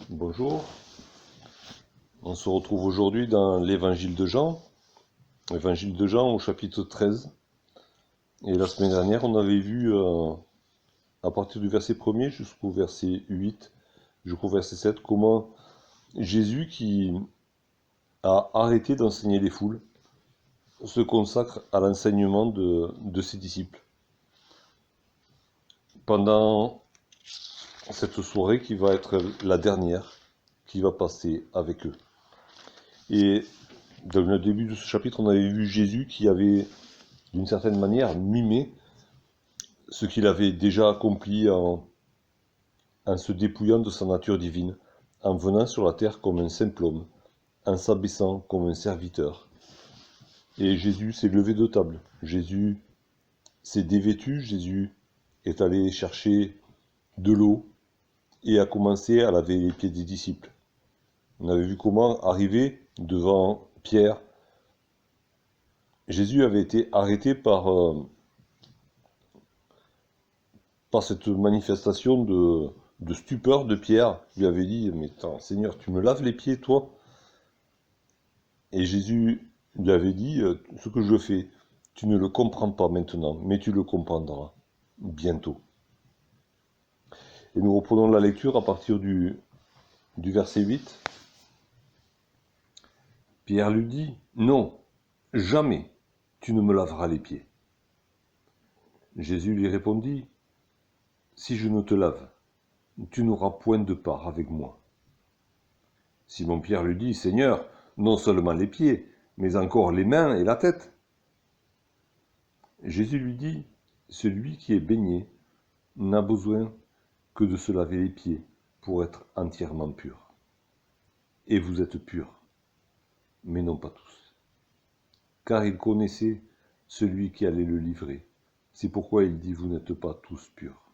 Bonjour, on se retrouve aujourd'hui dans l'évangile de Jean au chapitre 13. Et la semaine dernière, on avait vu à partir du verset 1er jusqu'au verset 8, jusqu'au verset 7, comment Jésus, qui a arrêté d'enseigner les foules, se consacre à l'enseignement de ses disciples. Pendant cette soirée qui va être la dernière qui va passer avec eux. Et dans le début de ce chapitre, on avait vu Jésus qui avait, d'une certaine manière, mimé ce qu'il avait déjà accompli en se dépouillant de sa nature divine, en venant sur la terre comme un simple homme, en s'abaissant comme un serviteur. Et Jésus s'est levé de table. Jésus s'est dévêtu. Jésus est allé chercher de l'eau et a commencé à laver les pieds des disciples. On avait vu comment, arrivé devant Pierre, Jésus avait été arrêté par cette manifestation de stupeur de Pierre. Il lui avait dit, mais attends, Seigneur, tu me laves les pieds, toi? Et Jésus lui avait dit, ce que je fais, tu ne le comprends pas maintenant, mais tu le comprendras bientôt. Et nous reprenons la lecture à partir du verset 8. Pierre lui dit, non, jamais tu ne me laveras les pieds. Jésus lui répondit, si je ne te lave, tu n'auras point de part avec moi. Simon-Pierre lui dit, Seigneur, non seulement les pieds, mais encore les mains et la tête. Jésus lui dit, celui qui est baigné n'a besoin que de se laver les pieds pour être entièrement pur. Et vous êtes purs, mais non pas tous. Car il connaissait celui qui allait le livrer. C'est pourquoi il dit, vous n'êtes pas tous purs.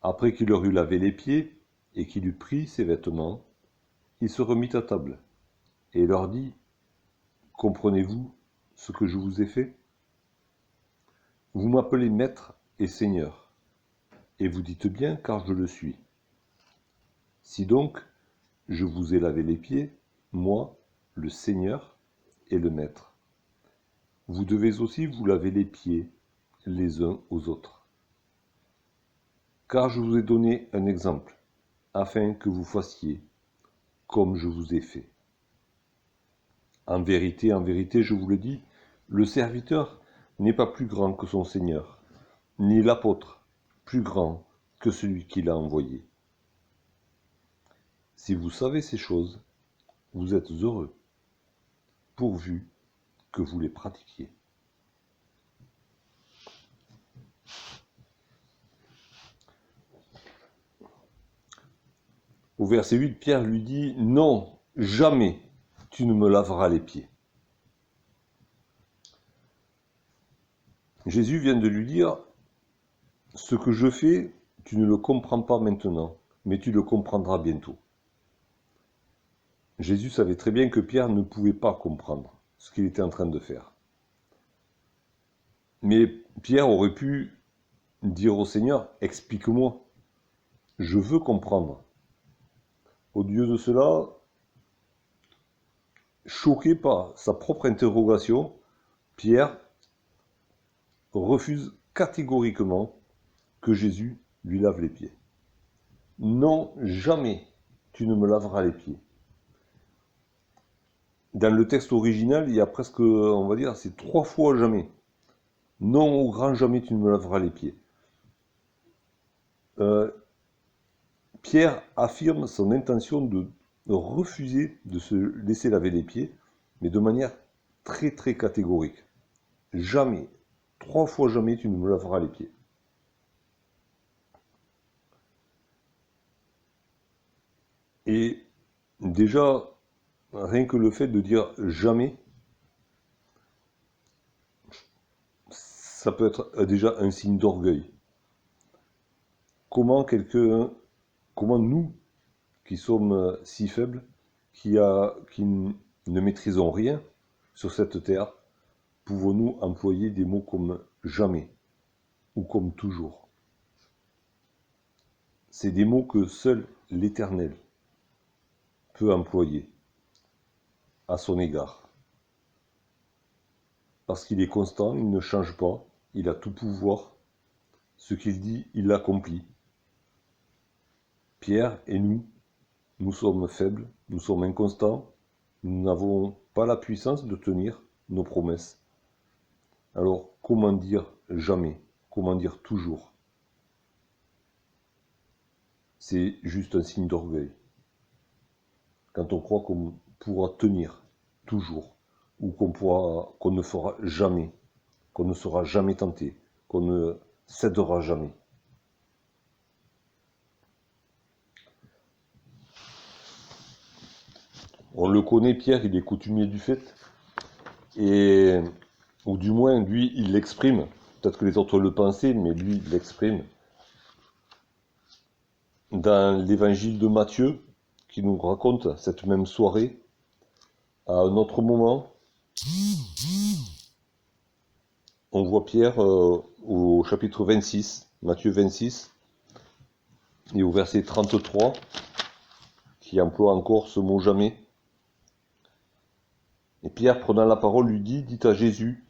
Après qu'il leur eut lavé les pieds et qu'il eut pris ses vêtements, il se remit à table et leur dit, comprenez-vous ce que je vous ai fait? Vous m'appelez maître et seigneur, et vous dites bien car je le suis. Si donc je vous ai lavé les pieds, moi, le Seigneur et le Maître, vous devez aussi vous laver les pieds les uns aux autres. Car je vous ai donné un exemple, afin que vous fassiez comme je vous ai fait. En vérité, je vous le dis, le serviteur n'est pas plus grand que son Seigneur, ni l'apôtre plus grand que celui qui l'a envoyé. Si vous savez ces choses, vous êtes heureux, pourvu que vous les pratiquiez. Au verset 8, Pierre lui dit, non, jamais tu ne me laveras les pieds. Jésus vient de lui dire, ce que je fais, tu ne le comprends pas maintenant, mais tu le comprendras bientôt. Jésus savait très bien que Pierre ne pouvait pas comprendre ce qu'il était en train de faire. Mais Pierre aurait pu dire au Seigneur, explique-moi, je veux comprendre. Au lieu de cela, choqué par sa propre interrogation, Pierre refuse catégoriquement que Jésus lui lave les pieds. Non, jamais tu ne me laveras les pieds. Dans le texte original, il y a presque, on va dire, c'est 3 fois jamais. Non, au grand jamais tu ne me laveras les pieds. Pierre affirme son intention de refuser de se laisser laver les pieds, mais de manière très très catégorique. Jamais, 3 fois jamais tu ne me laveras les pieds. Et déjà, rien que le fait de dire jamais, ça peut être déjà un signe d'orgueil. Comment nous, qui sommes si faibles, qui ne maîtrisons rien sur cette terre, pouvons-nous employer des mots comme jamais ou comme toujours? C'est des mots que seul l'Éternel peut employer à son égard. Parce qu'il est constant, il ne change pas, il a tout pouvoir. Ce qu'il dit, il l'accomplit. Pierre et nous sommes faibles, nous sommes inconstants, nous n'avons pas la puissance de tenir nos promesses. Alors, comment dire jamais? Comment dire toujours? C'est juste un signe d'orgueil. Quand on croit qu'on pourra tenir toujours, ou qu'on ne fera jamais, qu'on ne sera jamais tenté, qu'on ne cédera jamais. On le connaît, Pierre, il est coutumier du fait, ou du moins, lui, il l'exprime. Peut-être que les autres le pensaient, mais lui, il l'exprime. Dans l'évangile de Matthieu, qui nous raconte cette même soirée, à un autre moment, on voit Pierre au chapitre 26, Matthieu 26, et au verset 33, qui emploie encore ce mot jamais. Et Pierre, prenant la parole, lui dit, dit à Jésus,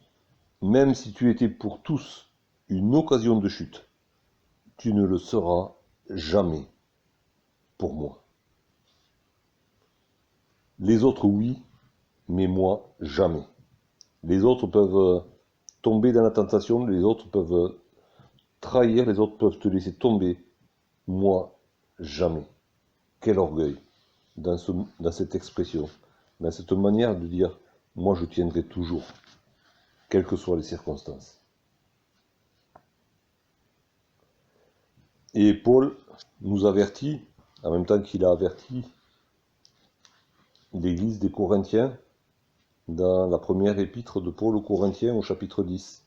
même si tu étais pour tous une occasion de chute, tu ne le seras jamais pour moi. Les autres, oui, mais moi, jamais. Les autres peuvent tomber dans la tentation, les autres peuvent trahir, les autres peuvent te laisser tomber. Moi, jamais. Quel orgueil dans cette expression, dans cette manière de dire, moi je tiendrai toujours, quelles que soient les circonstances. Et Paul nous avertit, en même temps qu'il a averti l'église des Corinthiens, dans la première épître de Paul aux Corinthiens au chapitre 10.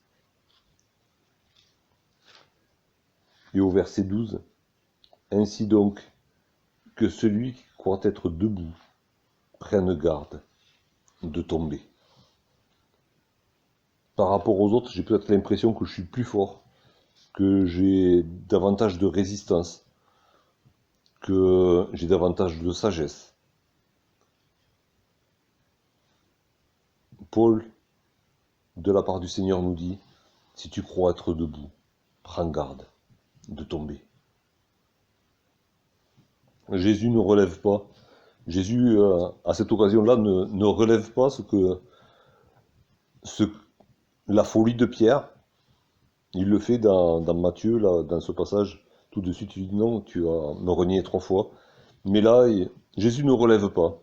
Et au verset 12, ainsi donc, que celui qui croit être debout prenne garde de tomber. Par rapport aux autres, j'ai peut-être l'impression que je suis plus fort, que j'ai davantage de résistance, que j'ai davantage de sagesse. Paul, de la part du Seigneur, nous dit, si tu crois être debout, prends garde de tomber. Jésus ne relève pas. Jésus, à cette occasion-là, ne relève pas la folie de Pierre. Il le fait dans Matthieu, là, dans ce passage. Tout de suite, il dit non, tu vas me renier 3 fois. Mais là, Jésus ne relève pas.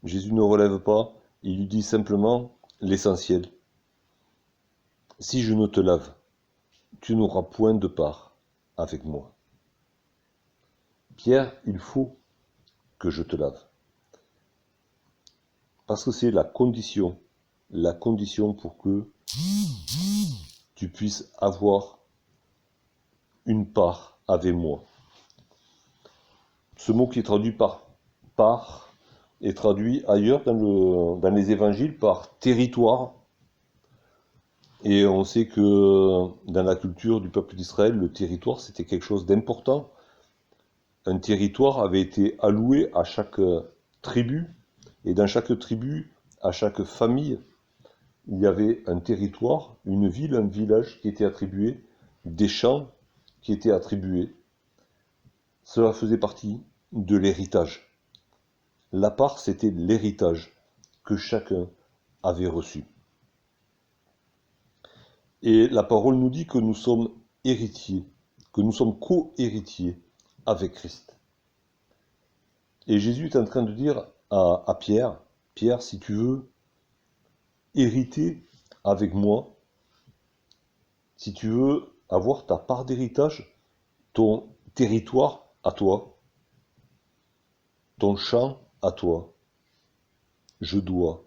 Jésus ne relève pas. Il lui dit simplement l'essentiel. Si je ne te lave, tu n'auras point de part avec moi. Pierre, il faut que je te lave. Parce que c'est la condition pour que tu puisses avoir une part avec moi. Ce mot qui est traduit par part est traduit ailleurs dans les évangiles par territoire. Et on sait que dans la culture du peuple d'Israël, le territoire c'était quelque chose d'important. Un territoire avait été alloué à chaque tribu, et dans chaque tribu, à chaque famille, il y avait un territoire, une ville, un village qui était attribué, des champs qui étaient attribués. Cela faisait partie de l'héritage. La part, c'était l'héritage que chacun avait reçu. Et la parole nous dit que nous sommes héritiers, que nous sommes co-héritiers avec Christ. Et Jésus est en train de dire à Pierre, Pierre, si tu veux hériter avec moi, si tu veux avoir ta part d'héritage, ton territoire à toi, ton champ à toi, je dois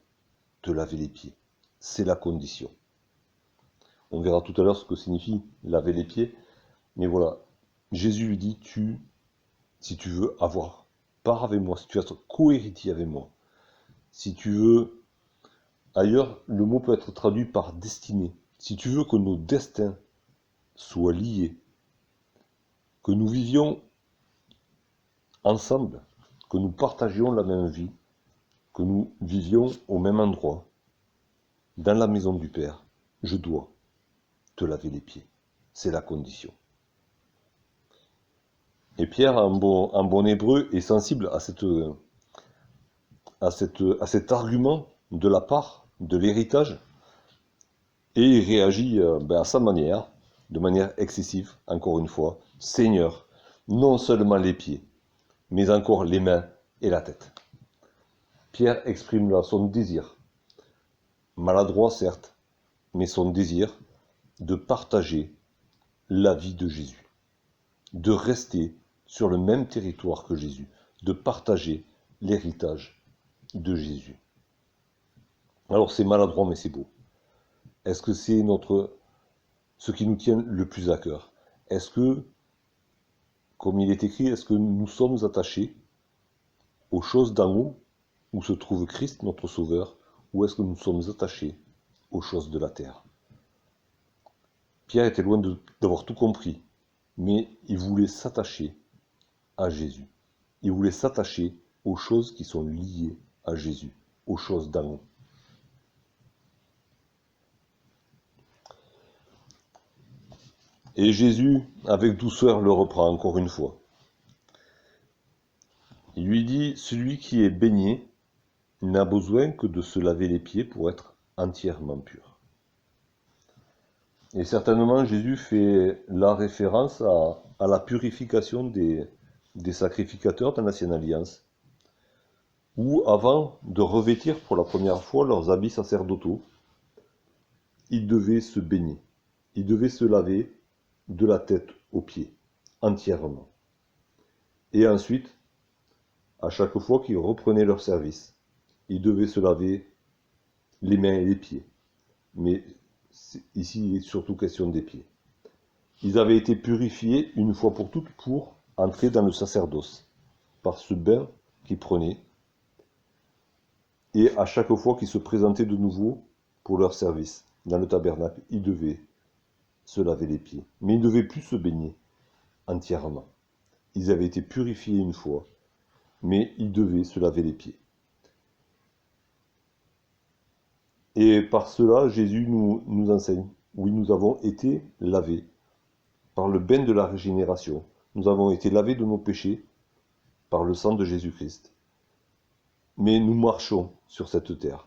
te laver les pieds. C'est la condition. On verra tout à l'heure ce que signifie laver les pieds. Mais voilà, Jésus lui dit, si tu veux avoir part avec moi, si tu veux être co-héritier avec moi, si tu veux, ailleurs, le mot peut être traduit par destinée. Si tu veux que nos destins soient liés, que nous vivions ensemble, que nous partagions la même vie, que nous vivions au même endroit, dans la maison du Père, je dois te laver les pieds. C'est la condition. Et Pierre, en bon hébreu, est sensible à cet argument de la part de l'héritage, et il réagit à sa manière, de manière excessive, encore une fois. Seigneur, non seulement les pieds, mais encore les mains et la tête. Pierre exprime là son désir, maladroit certes, mais son désir de partager la vie de Jésus, de rester sur le même territoire que Jésus, de partager l'héritage de Jésus. Alors c'est maladroit, mais c'est beau. Est-ce que c'est ce qui nous tient le plus à cœur? Est-ce que, comme il est écrit, est-ce que nous sommes attachés aux choses d'en haut, où se trouve Christ, notre Sauveur, ou est-ce que nous sommes attachés aux choses de la terre? Pierre était loin d'avoir tout compris, mais il voulait s'attacher à Jésus. Il voulait s'attacher aux choses qui sont liées à Jésus, aux choses d'en haut. Et Jésus, avec douceur, le reprend encore une fois. Il lui dit, celui qui est baigné n'a besoin que de se laver les pieds pour être entièrement pur. Et certainement, Jésus fait la référence à la purification des sacrificateurs de l'Ancienne Alliance, où avant de revêtir pour la première fois leurs habits sacerdotaux, ils devaient se baigner, ils devaient se laver de la tête aux pieds, entièrement. Et ensuite, à chaque fois qu'ils reprenaient leur service, ils devaient se laver les mains et les pieds. Mais ici, il est surtout question des pieds. Ils avaient été purifiés une fois pour toutes pour entrer dans le sacerdoce, par ce bain qu'ils prenaient. Et à chaque fois qu'ils se présentaient de nouveau pour leur service, dans le tabernacle, ils devaient se laver les pieds. Mais ils ne devaient plus se baigner entièrement. Ils avaient été purifiés une fois, mais ils devaient se laver les pieds. Et par cela, Jésus nous enseigne, oui, nous avons été lavés par le bain de la régénération. Nous avons été lavés de nos péchés par le sang de Jésus-Christ. Mais nous marchons sur cette terre.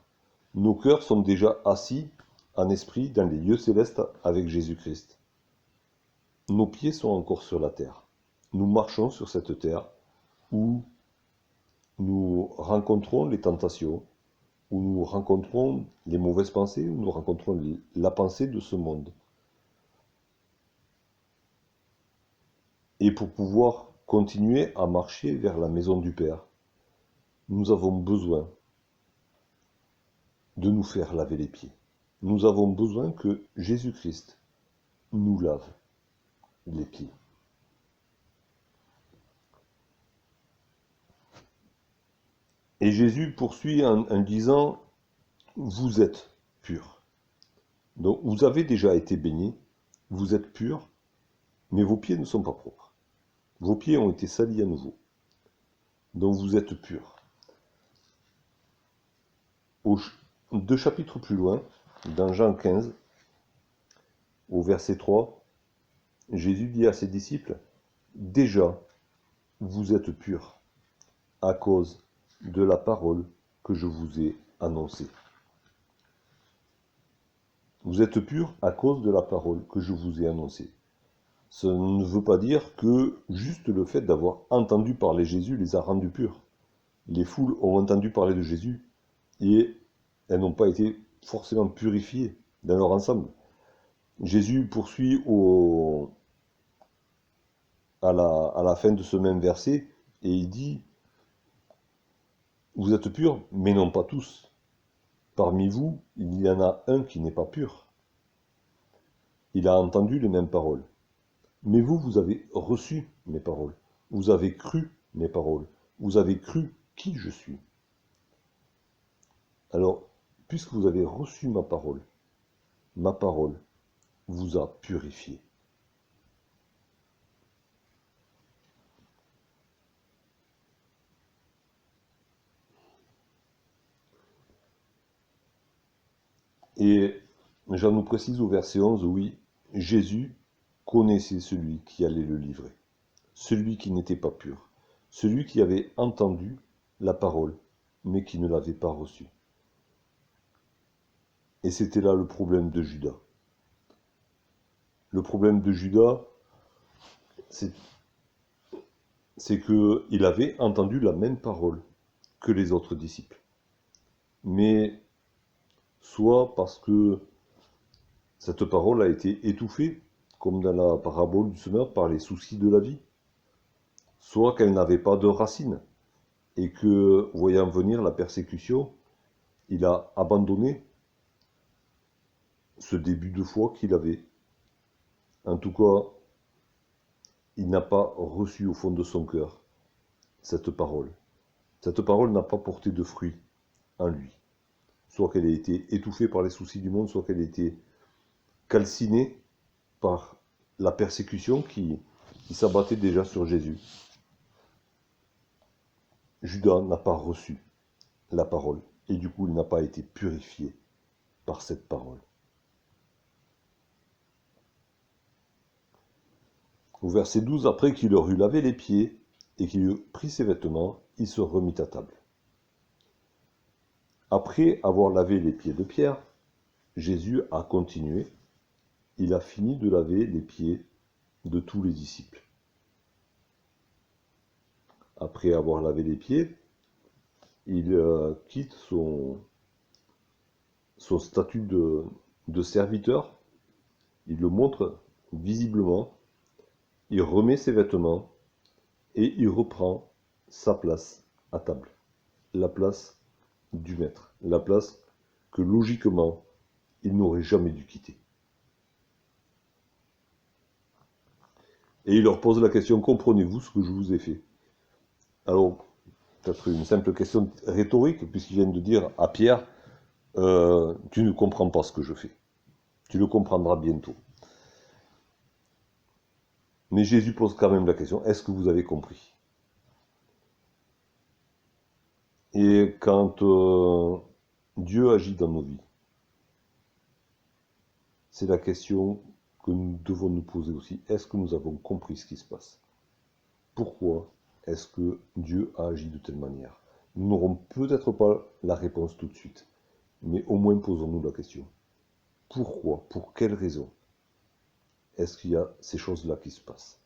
Nos cœurs sont déjà assis en esprit dans les lieux célestes avec Jésus-Christ. Nos pieds sont encore sur la terre. Nous marchons sur cette terre où nous rencontrons les tentations, où nous rencontrons les mauvaises pensées, où nous rencontrons la pensée de ce monde. Et pour pouvoir continuer à marcher vers la maison du Père, nous avons besoin de nous faire laver les pieds. Nous avons besoin que Jésus-Christ nous lave les pieds. Et Jésus poursuit en disant, vous êtes purs. Donc vous avez déjà été baignés, vous êtes purs, mais vos pieds ne sont pas propres. Vos pieds ont été salis à nouveau. Donc vous êtes purs. 2 chapitres plus loin, dans Jean 15, au verset 3, Jésus dit à ses disciples, déjà, vous êtes purs, à cause de la parole que je vous ai annoncée. Vous êtes purs à cause de la parole que je vous ai annoncée. Ça ne veut pas dire que juste le fait d'avoir entendu parler Jésus les a rendus purs. Les foules ont entendu parler de Jésus et elles n'ont pas été forcément purifiées dans leur ensemble. Jésus poursuit à la fin de ce même verset et il dit, vous êtes purs, mais non pas tous. Parmi vous, il y en a un qui n'est pas pur. Il a entendu les mêmes paroles. Mais vous, vous avez reçu mes paroles. Vous avez cru mes paroles. Vous avez cru qui je suis. Alors, puisque vous avez reçu ma parole vous a purifié. Et Jean nous précise au verset 11, oui, Jésus connaissait celui qui allait le livrer, celui qui n'était pas pur, celui qui avait entendu la parole, mais qui ne l'avait pas reçue. Et c'était là le problème de Judas. Le problème de Judas, c'est qu'il avait entendu la même parole que les autres disciples. Mais soit parce que cette parole a été étouffée, comme dans la parabole du semeur, par les soucis de la vie, soit qu'elle n'avait pas de racines, et que, voyant venir la persécution, il a abandonné ce début de foi qu'il avait. En tout cas, il n'a pas reçu au fond de son cœur cette parole. Cette parole n'a pas porté de fruits en lui. Soit qu'elle ait été étouffée par les soucis du monde, soit qu'elle ait été calcinée par la persécution qui s'abattait déjà sur Jésus. Judas n'a pas reçu la parole, et du coup il n'a pas été purifié par cette parole. Au verset 12, après qu'il leur eut lavé les pieds et qu'il eut pris ses vêtements, il se remit à table. Après avoir lavé les pieds de Pierre, Jésus a continué. Il a fini de laver les pieds de tous les disciples. Après avoir lavé les pieds, il quitte son statut de serviteur. Il le montre visiblement. Il remet ses vêtements et il reprend sa place à table. La place du maître. La place que logiquement, il n'aurait jamais dû quitter. Et il leur pose la question, comprenez-vous ce que je vous ai fait? Alors, peut-être une simple question rhétorique, puisqu'ils viennent de dire à Pierre, tu ne comprends pas ce que je fais. Tu le comprendras bientôt. Mais Jésus pose quand même la question, est-ce que vous avez compris? Et quand Dieu agit dans nos vies, c'est la question que nous devons nous poser aussi. Est-ce que nous avons compris ce qui se passe? Pourquoi est-ce que Dieu a agi de telle manière? Nous n'aurons peut-être pas la réponse tout de suite, mais au moins posons-nous la question. Pourquoi? Pour quelle raison est-ce qu'il y a ces choses-là qui se passent?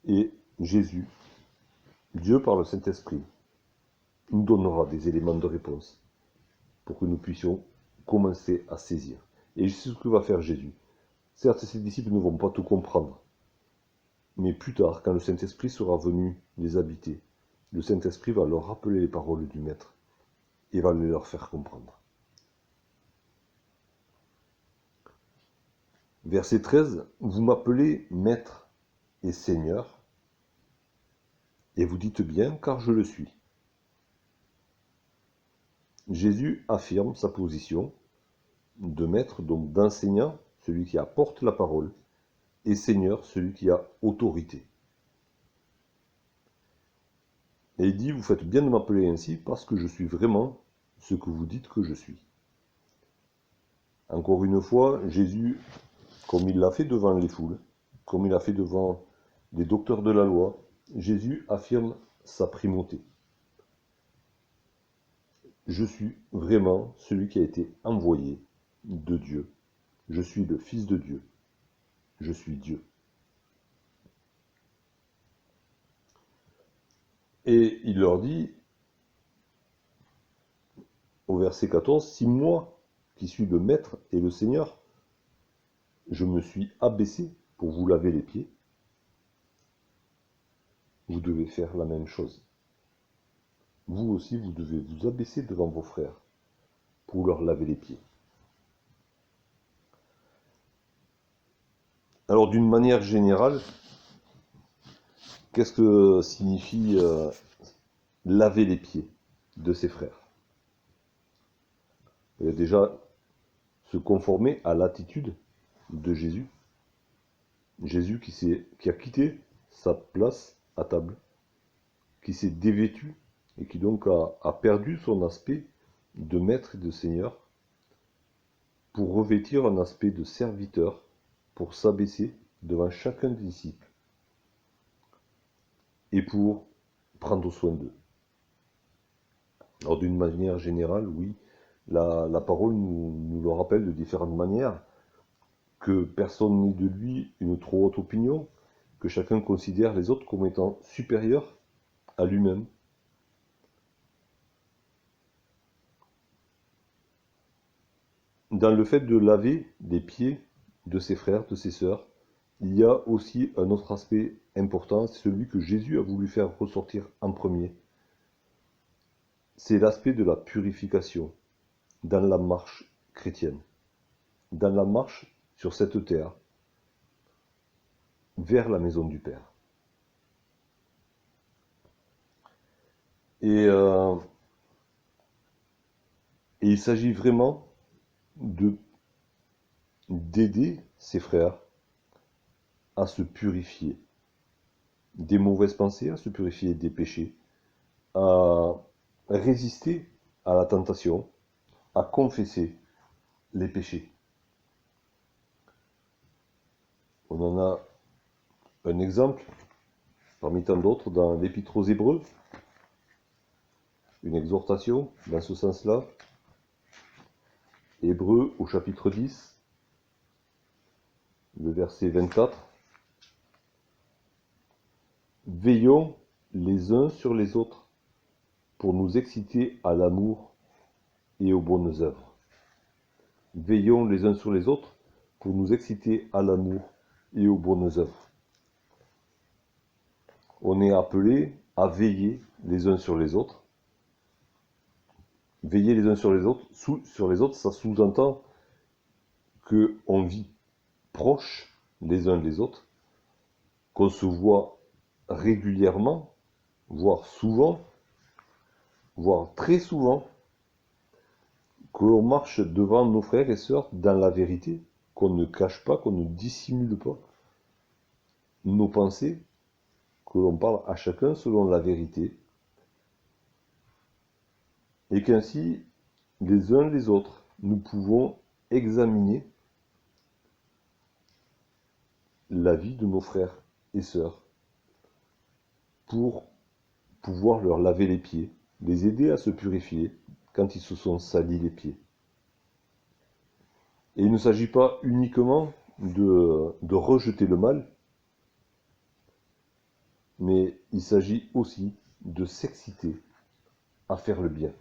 Et Jésus, Dieu par le Saint-Esprit, nous donnera des éléments de réponse pour que nous puissions commencer à saisir. Et c'est ce que va faire Jésus. Certes, ses disciples ne vont pas tout comprendre, mais plus tard, quand le Saint-Esprit sera venu les habiter, le Saint-Esprit va leur rappeler les paroles du Maître et va les leur faire comprendre. Verset 13, vous m'appelez Maître et Seigneur, et vous dites bien, car je le suis. Jésus affirme sa position de maître, donc d'enseignant, celui qui apporte la parole, et Seigneur, celui qui a autorité. Et il dit, vous faites bien de m'appeler ainsi, parce que je suis vraiment ce que vous dites que je suis. Encore une fois, Jésus, comme il l'a fait devant les foules, comme il l'a fait devant les docteurs de la loi, Jésus affirme sa primauté. Je suis vraiment celui qui a été envoyé de Dieu. Je suis le Fils de Dieu. Je suis Dieu. Et il leur dit, au verset 14, si moi, qui suis le Maître et le Seigneur, je me suis abaissé pour vous laver les pieds, vous devez faire la même chose. Vous aussi, vous devez vous abaisser devant vos frères pour leur laver les pieds. Alors, d'une manière générale, qu'est-ce que signifie laver les pieds de ses frères? Il y a déjà se conformer à l'attitude de Jésus. Jésus qui a quitté sa place à table, qui s'est dévêtu et qui donc a perdu son aspect de maître et de seigneur pour revêtir un aspect de serviteur, pour s'abaisser devant chacun des disciples et pour prendre soin d'eux. Alors d'une manière générale, oui, la parole nous le rappelle de différentes manières, que personne n'ait de lui une trop haute opinion, que chacun considère les autres comme étant supérieurs à lui-même. Dans le fait de laver les pieds de ses frères, de ses sœurs, il y a aussi un autre aspect important, c'est celui que Jésus a voulu faire ressortir en premier. C'est l'aspect de la purification dans la marche chrétienne, dans la marche sur cette terre, vers la maison du Père. Et il s'agit vraiment d'aider ses frères à se purifier des mauvaises pensées, à se purifier des péchés, à résister à la tentation, à confesser les péchés. On en a un exemple, parmi tant d'autres, dans l'Épître aux Hébreux, une exhortation dans ce sens-là. Hébreux au chapitre 10, le verset 24. Veillons les uns sur les autres pour nous exciter à l'amour et aux bonnes œuvres. Veillons les uns sur les autres pour nous exciter à l'amour et aux bonnes œuvres. On est appelé à veiller les uns sur les autres. Veiller les uns sur les autres, ça sous-entend qu'on vit proches les uns des autres, qu'on se voit régulièrement, voire souvent, voire très souvent, que l'on marche devant nos frères et sœurs dans la vérité, qu'on ne cache pas, qu'on ne dissimule pas nos pensées, que l'on parle à chacun selon la vérité, et qu'ainsi, les uns les autres, nous pouvons examiner la vie de nos frères et sœurs pour pouvoir leur laver les pieds, les aider à se purifier quand ils se sont salis les pieds. Et il ne s'agit pas uniquement de rejeter le mal, mais il s'agit aussi de s'exciter à faire le bien.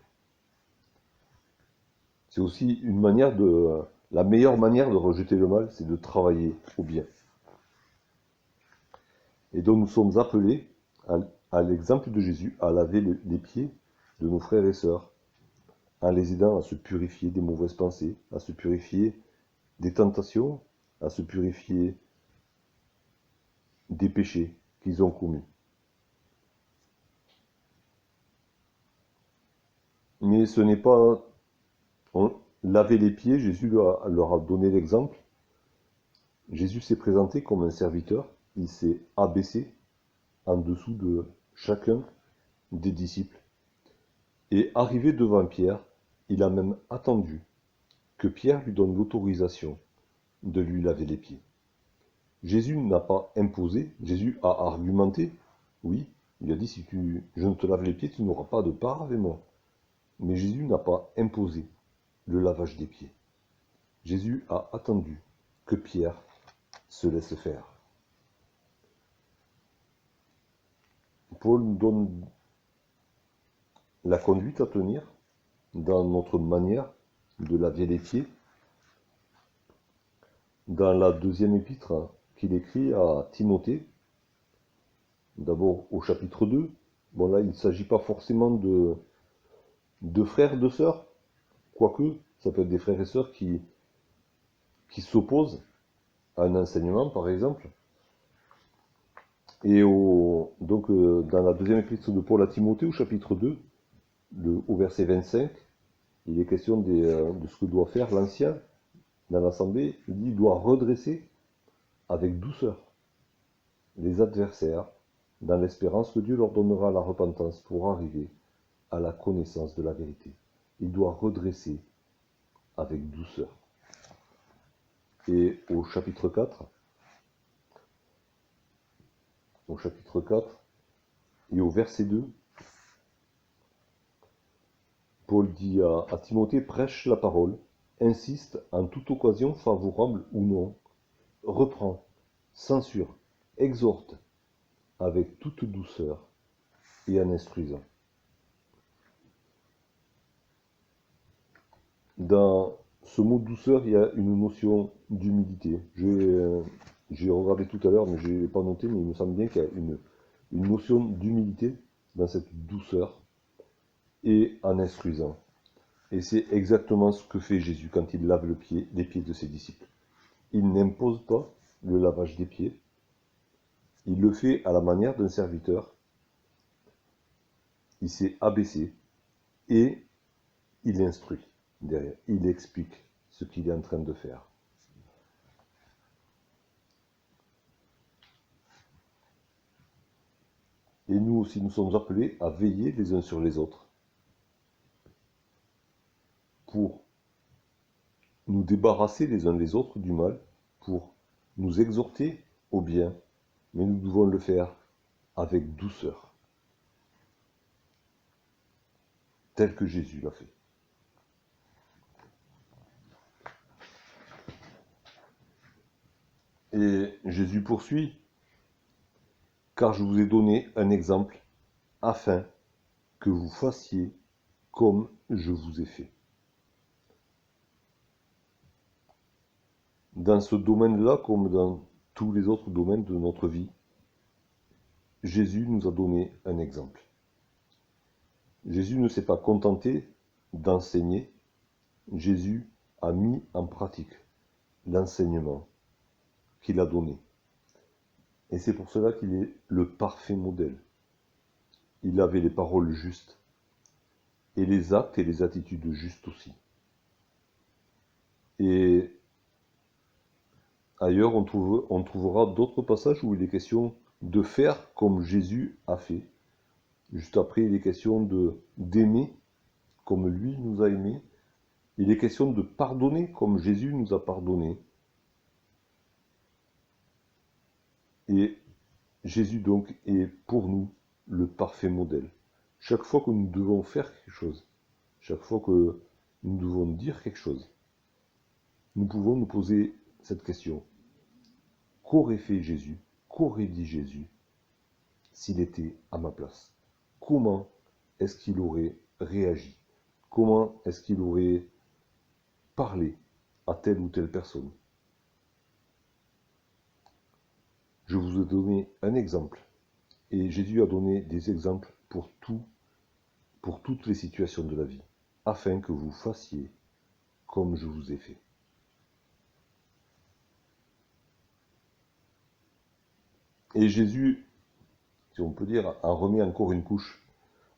C'est aussi une manière la meilleure manière de rejeter le mal, c'est de travailler au bien. Et donc nous sommes appelés, à l'exemple de Jésus, à laver les pieds de nos frères et sœurs, en les aidant à se purifier des mauvaises pensées, à se purifier des tentations, à se purifier des péchés qu'ils ont commis. Mais ce n'est pas... laver les pieds, Jésus leur a donné l'exemple. Jésus s'est présenté comme un serviteur, il s'est abaissé en dessous de chacun des disciples. Et arrivé devant Pierre, il a même attendu que Pierre lui donne l'autorisation de lui laver les pieds. Jésus n'a pas imposé, Jésus a argumenté, oui, il a dit si je ne te lave les pieds, tu n'auras pas de part avec moi. Mais Jésus n'a pas imposé le lavage des pieds. Jésus a attendu que Pierre se laisse faire. Paul nous donne la conduite à tenir dans notre manière de laver les pieds. Dans la deuxième épître qu'il écrit à Timothée, d'abord au chapitre 2, bon là il ne s'agit pas forcément de frères, de sœurs, quoique ça peut être des frères et sœurs qui s'opposent à un enseignement par exemple. Et donc dans la deuxième épître de Paul à Timothée au chapitre 2, au verset 25, il est question de ce que doit faire l'ancien dans l'assemblée. Il dit, il doit redresser avec douceur les adversaires dans l'espérance que Dieu leur donnera la repentance pour arriver à la connaissance de la vérité. Il doit redresser avec douceur. Et au chapitre 4, et au verset 2, Paul dit à Timothée, prêche la parole, insiste en toute occasion favorable ou non, reprend, censure, exhorte avec toute douceur et en instruisant. Dans ce mot douceur, il y a une notion d'humilité. J'ai regardé tout à l'heure, mais je ne l'ai pas noté, mais il me semble bien qu'il y a une notion d'humilité dans cette douceur et en instruisant. Et c'est exactement ce que fait Jésus quand il lave les pieds de ses disciples. Il n'impose pas le lavage des pieds. Il le fait à la manière d'un serviteur. Il s'est abaissé et il instruit derrière. Il explique ce qu'il est en train de faire. Et nous aussi, nous sommes appelés à veiller les uns sur les autres pour nous débarrasser les uns des autres du mal, pour nous exhorter au bien, mais nous devons le faire avec douceur, tel que Jésus l'a fait. Et Jésus poursuit, car je vous ai donné un exemple afin que vous fassiez comme je vous ai fait. Dans ce domaine-là, comme dans tous les autres domaines de notre vie, Jésus nous a donné un exemple. Jésus ne s'est pas contenté d'enseigner, Jésus a mis en pratique l'enseignement qu'il a donné. Et c'est pour cela qu'il est le parfait modèle. Il avait les paroles justes, et les actes et les attitudes justes aussi. Et ailleurs, on trouvera d'autres passages où il est question de faire comme Jésus a fait. Juste après, il est question d'aimer comme lui nous a aimés. Il est question de pardonner comme Jésus nous a pardonné. Et Jésus donc est pour nous le parfait modèle. Chaque fois que nous devons faire quelque chose, chaque fois que nous devons dire quelque chose, nous pouvons nous poser cette question. Qu'aurait fait Jésus? Qu'aurait dit Jésus s'il était à ma place? Comment est-ce qu'il aurait réagi? Comment est-ce qu'il aurait parlé à telle ou telle personne? Je vous ai donné un exemple. Et Jésus a donné des exemples pour toutes les situations de la vie, afin que vous fassiez comme je vous ai fait. Et Jésus, si on peut dire, en remet encore une couche.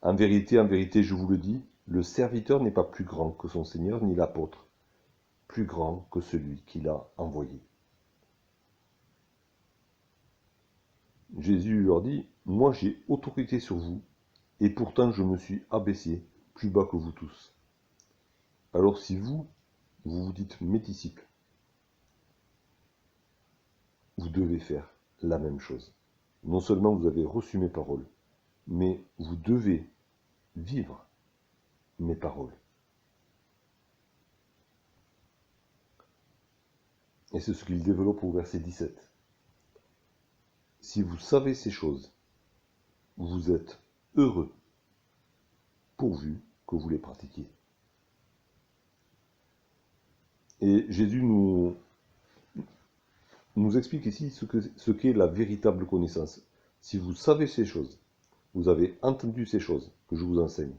En vérité, je vous le dis, le serviteur n'est pas plus grand que son Seigneur, ni l'apôtre, plus grand que celui qui l'a envoyé. Jésus leur dit, moi j'ai autorité sur vous, et pourtant je me suis abaissé plus bas que vous tous. Alors si vous vous dites mes disciples, vous devez faire la même chose. Non seulement vous avez reçu mes paroles, mais vous devez vivre mes paroles. Et c'est ce qu'il développe au verset 17. Si vous savez ces choses, vous êtes heureux, pourvu que vous les pratiquiez. Et Jésus nous explique ici ce qu'est la véritable connaissance. Si vous savez ces choses, vous avez entendu ces choses que je vous enseigne.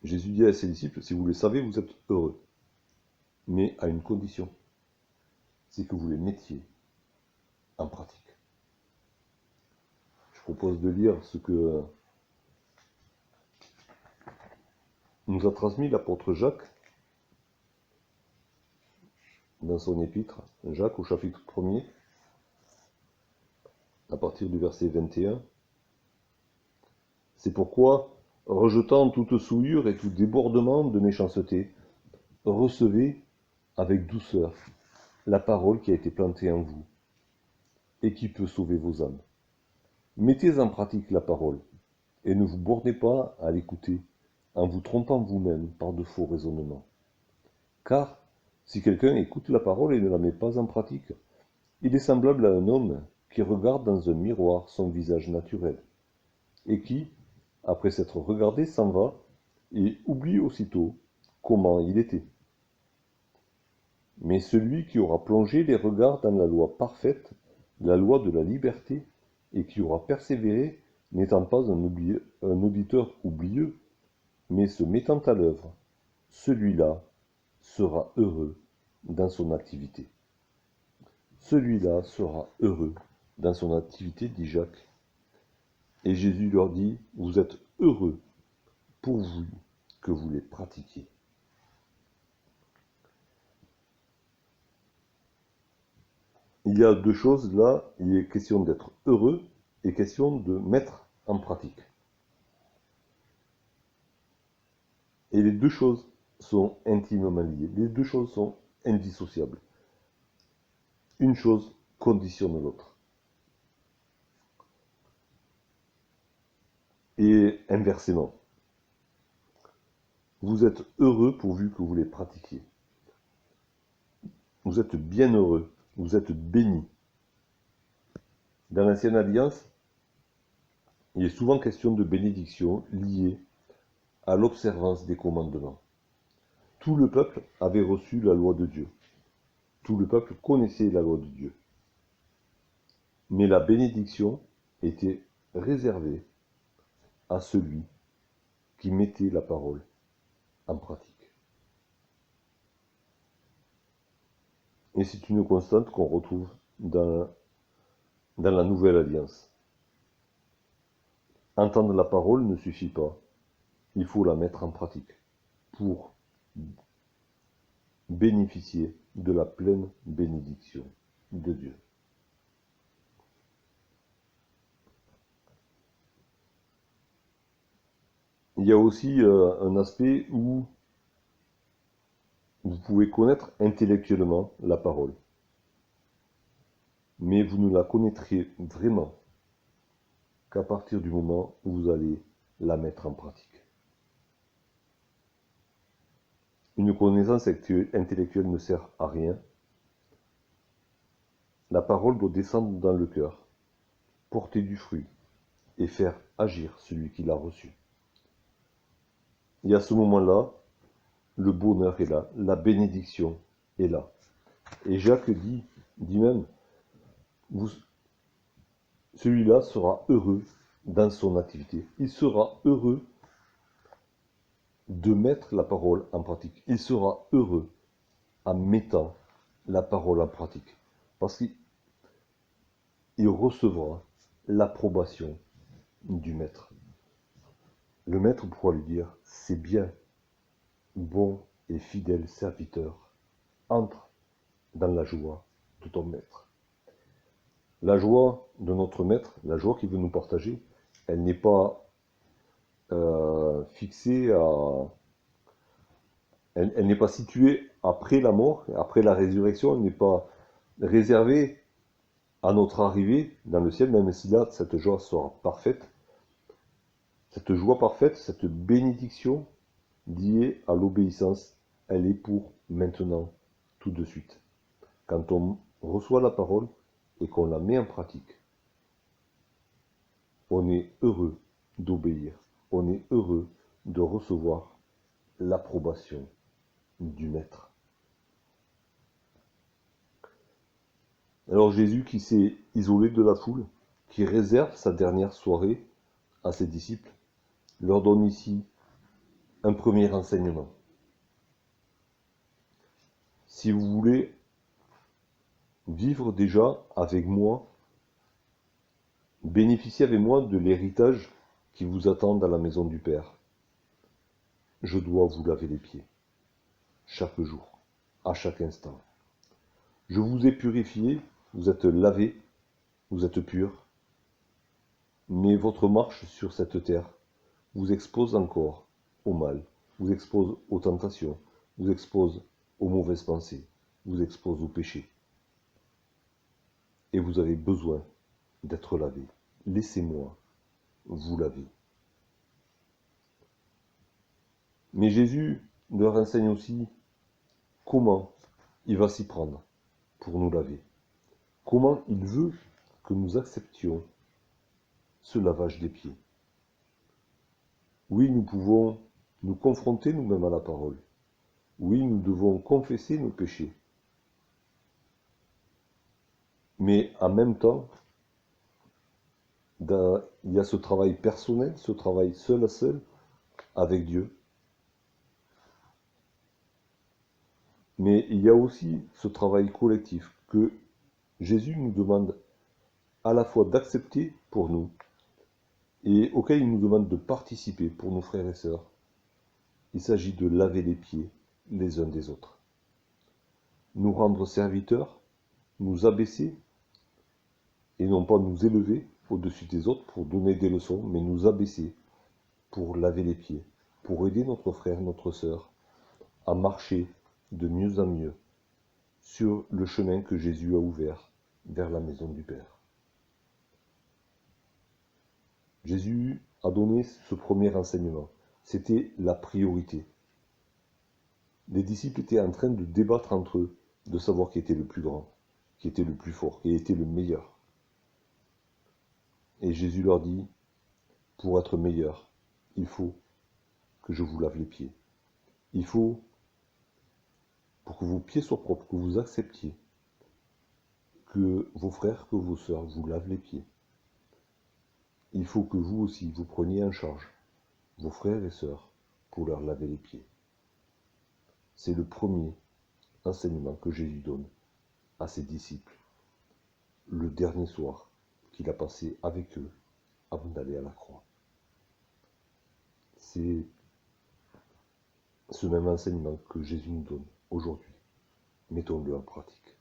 Jésus dit à ses disciples, si vous les savez, vous êtes heureux. Mais à une condition, c'est que vous les mettiez en pratique. Je propose de lire ce que nous a transmis l'apôtre Jacques dans son épître, Jacques au chapitre 1er, à partir du verset 21. C'est pourquoi, rejetant toute souillure et tout débordement de méchanceté, recevez avec douceur la parole qui a été plantée en vous et qui peut sauver vos âmes. Mettez en pratique la parole et ne vous bornez pas à l'écouter en vous trompant vous-même par de faux raisonnements. Car si quelqu'un écoute la parole et ne la met pas en pratique, il est semblable à un homme qui regarde dans un miroir son visage naturel et qui, après s'être regardé, s'en va et oublie aussitôt comment il était. Mais celui qui aura plongé les regards dans la loi parfaite, la loi de la liberté, et qui aura persévéré, n'étant pas un auditeur oublieux, mais se mettant à l'œuvre, celui-là sera heureux dans son activité. Celui-là sera heureux dans son activité, dit Jacques. Et Jésus leur dit, vous êtes heureux pourvu que vous les pratiquiez. Il y a deux choses là, il est question d'être heureux et question de mettre en pratique. Et les deux choses sont intimement liées, les deux choses sont indissociables. Une chose conditionne l'autre. Et inversement, vous êtes heureux pourvu que vous les pratiquiez. Vous êtes bien heureux, vous êtes bénis. Dans l'Ancienne Alliance, il est souvent question de bénédiction liée à l'observance des commandements. Tout le peuple avait reçu la loi de Dieu. Tout le peuple connaissait la loi de Dieu. Mais la bénédiction était réservée à celui qui mettait la parole en pratique. Et c'est une constante qu'on retrouve dans la Nouvelle Alliance. Entendre la parole ne suffit pas, il faut la mettre en pratique pour bénéficier de la pleine bénédiction de Dieu. Il y a aussi un aspect où vous pouvez connaître intellectuellement la parole, mais vous ne la connaîtrez vraiment qu'à partir du moment où vous allez la mettre en pratique. Une connaissance intellectuelle ne sert à rien. La parole doit descendre dans le cœur, porter du fruit et faire agir celui qui l'a reçu. Et à ce moment-là, le bonheur est là, la bénédiction est là. Et Jacques dit même, celui-là sera heureux dans son activité. Il sera heureux de mettre la parole en pratique. Il sera heureux en mettant la parole en pratique. Parce qu'il recevra l'approbation du maître. Le maître pourra lui dire, c'est bien, bon et fidèle serviteur, entre dans la joie de ton maître. La joie de notre maître, la joie qu'il veut nous partager, elle n'est pas fixée à... Elle n'est pas située après la mort, après la résurrection, elle n'est pas réservée à notre arrivée dans le ciel, même si là, cette joie sera parfaite. Cette joie parfaite, cette bénédiction liée à l'obéissance, elle est pour maintenant, tout de suite. Quand on reçoit la parole et qu'on la met en pratique, on est heureux d'obéir, on est heureux de recevoir l'approbation du Maître. Alors Jésus qui s'est isolé de la foule, qui réserve sa dernière soirée à ses disciples, leur donne ici un premier enseignement. Si vous voulez vivre déjà avec moi, bénéficier avec moi de l'héritage qui vous attend dans la maison du Père, je dois vous laver les pieds, chaque jour, à chaque instant. Je vous ai purifié, vous êtes lavés, vous êtes purs, mais votre marche sur cette terre vous expose encore au mal, vous expose aux tentations, vous expose aux mauvaises pensées, vous expose au péché. Et vous avez besoin d'être lavé. Laissez-moi vous laver. Mais Jésus leur enseigne aussi comment il va s'y prendre pour nous laver. Comment il veut que nous acceptions ce lavage des pieds. Oui, nous pouvons nous confronter nous-mêmes à la parole. Oui, nous devons confesser nos péchés. Mais en même temps, il y a ce travail personnel, ce travail seul à seul avec Dieu. Mais il y a aussi ce travail collectif que Jésus nous demande à la fois d'accepter pour nous et auquel il nous demande de participer pour nos frères et sœurs. Il s'agit de laver les pieds les uns des autres. Nous rendre serviteurs, nous abaisser et non pas nous élever au-dessus des autres pour donner des leçons, mais nous abaisser pour laver les pieds, pour aider notre frère, notre sœur à marcher de mieux en mieux sur le chemin que Jésus a ouvert vers la maison du Père. Jésus a donné ce premier enseignement. C'était la priorité. Les disciples étaient en train de débattre entre eux, de savoir qui était le plus grand, qui était le plus fort, qui était le meilleur. Et Jésus leur dit, pour être meilleur, il faut que je vous lave les pieds. Il faut, pour que vos pieds soient propres, que vous acceptiez que vos frères, que vos sœurs vous lavent les pieds. Il faut que vous aussi, vous preniez en charge vos frères et sœurs pour leur laver les pieds. C'est le premier enseignement que Jésus donne à ses disciples, le dernier soir qu'il a passé avec eux avant d'aller à la croix. C'est ce même enseignement que Jésus nous donne aujourd'hui. Mettons-le en pratique.